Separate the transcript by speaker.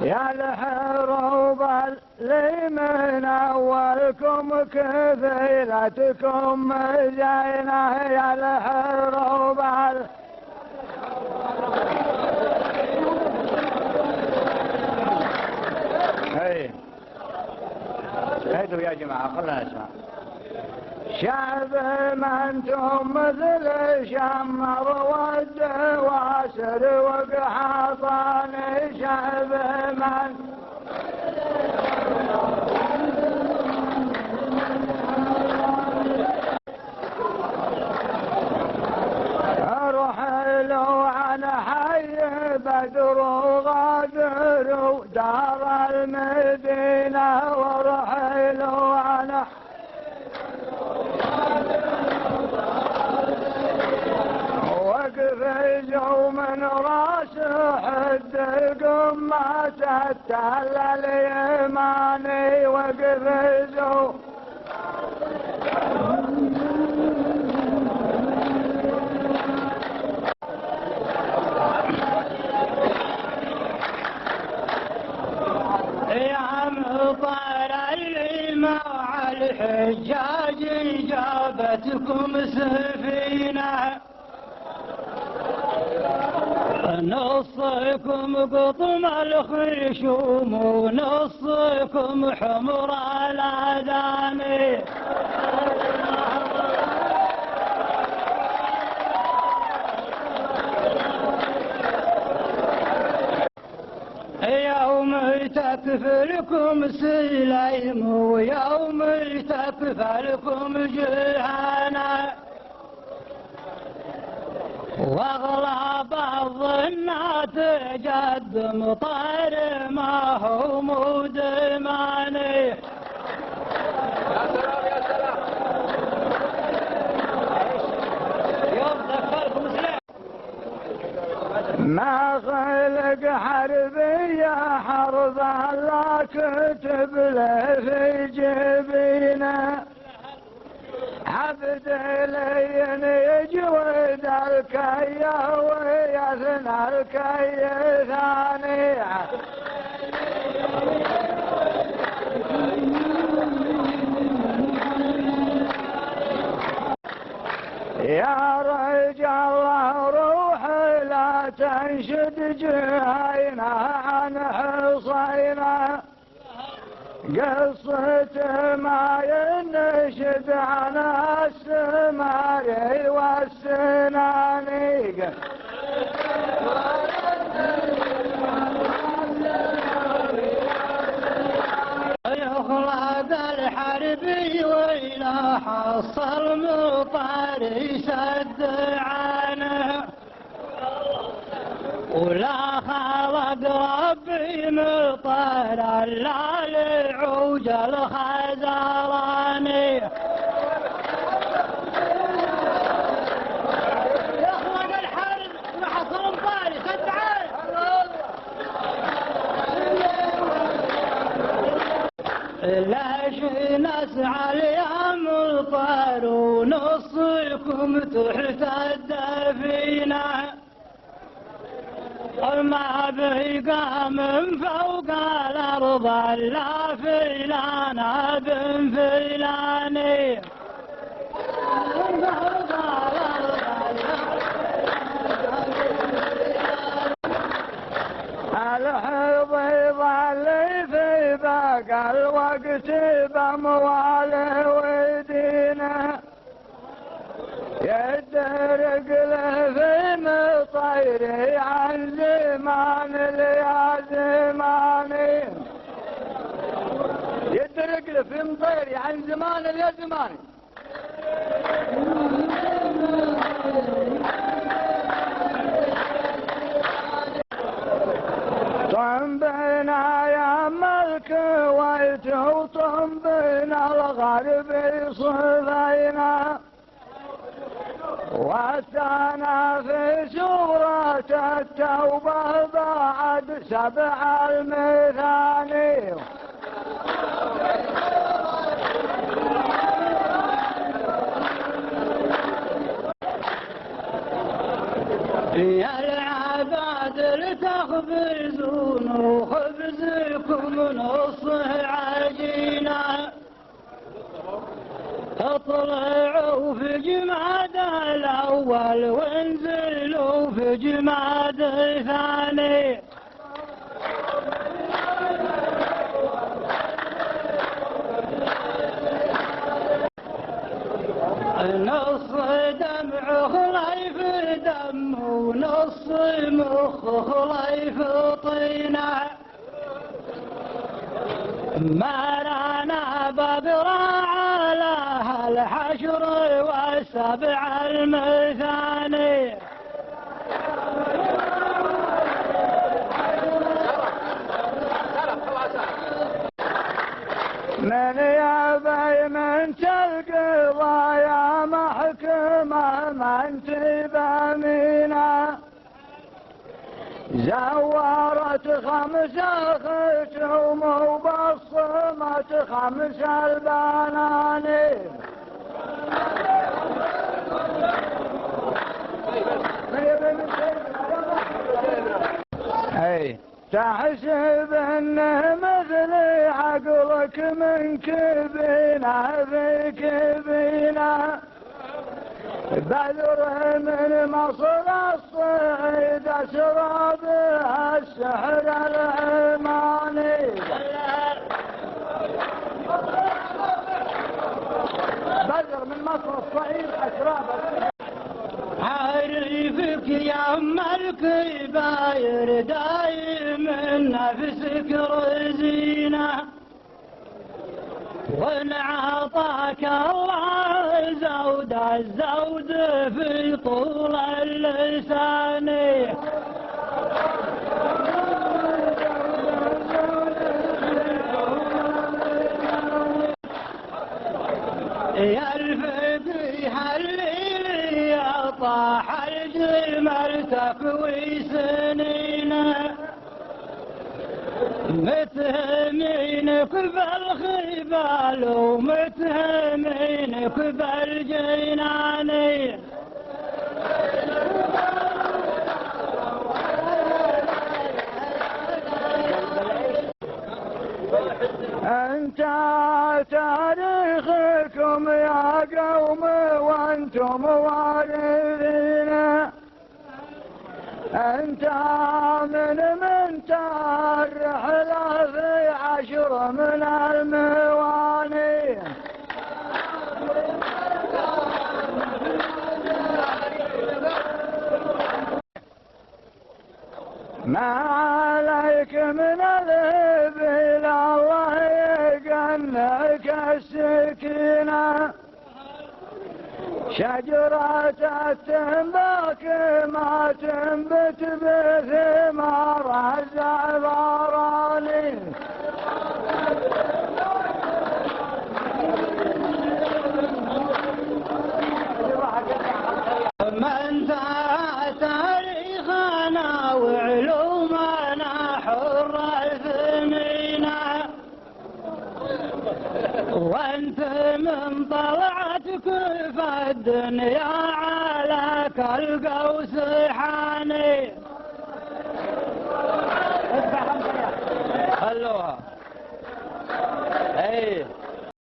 Speaker 1: يا الحروب اللي من أولكم كفيلتكم زينة، يا الحروب هيدوا يا جماعة خلنا نسمع. شعب ما انتم مثل شمر والدواسر وقحطان، شعب من اروح له عن حي بدر وغادر ودار المدينة، واروح له عن وقفزوا من راس حد قمة التل اليماني، وقفزوا يا مطر اللي مع الحجاج جابتكم سفينة، نصكم قطم الخيشوم ونصكم حمر الأذاني، يوم تكفلكم سليم ويوم تكفلكم جهانا، واغلب الظنات جد مطر ما هو مدماني.
Speaker 2: يا سلام يا سلام. يوم ذكركم سلام
Speaker 1: ما خلق حربية حربا لا كتب له في جبينه، عبد لين يجود الكيه ويثنى الكيه ثاني، يا رجال روح لا تنشد جهينة عن حصينة، قصة ما ينشد عن السمار والسنان، يخلد الحربي وإلى حصل مطر يسد عنه، ولا خلق ربي مطر الا لعوج الخزراني، يخلق الحرب وحصل مطر يسد عنه، ليش نسعى اليوم مطر ونصكم تحت الدفينة، ما بقى من فوق الأرض إلا فيلان بن فيلاني، الحضيض اللي في باقى الوقت بأمواله ودينه، يدرق له في مطيري عن زمان يا زماني، يدرق له في مطيري عن زمان يا زماني، طنبنا يا ملك ويت وطنبنا الغرب صفينا، واتانا في سورة التوبة بعد 7 المثاني، يا العباد لتخبزون وخبز لكم نصه عجينة اطلعوا في جماد الأول وانزلوا في جماد الثاني نص دمع خليف دم ونص مخ خليف طينة ما رانا بقرا على الحشر والسبع المثاني من يبي من القضايا محكمة من تبامينا زورت 5 ختم وبصمت 5 البناني اي تحسب انه مثل عقلك من كبينه في كبينه بدر من مصر الصعيد اسرى بها السحر العماني بدر من مصر الصعيد اسرى بها عارفك يا ام الكباير دايم نفسك رزينه وان عطاك الله زود الزود في طول اللسان يا الفقيه الليل يا طاح الجمل تكوي سنينه متهمينك بالخبال ومتهمينك بالجنان انت تاريخكم يا قوم وانتم وارثين انت من الرحلة في 10 من المواني ما عليك من الهبل الله يقنعك السكينة شجرة التنباك ما تنبت بثمار الزعفراني من ذا تاريخنا وعلومنا حر ثمينة وانت من طلعتك في الدنيا على كالقوس حاني خلوها ايه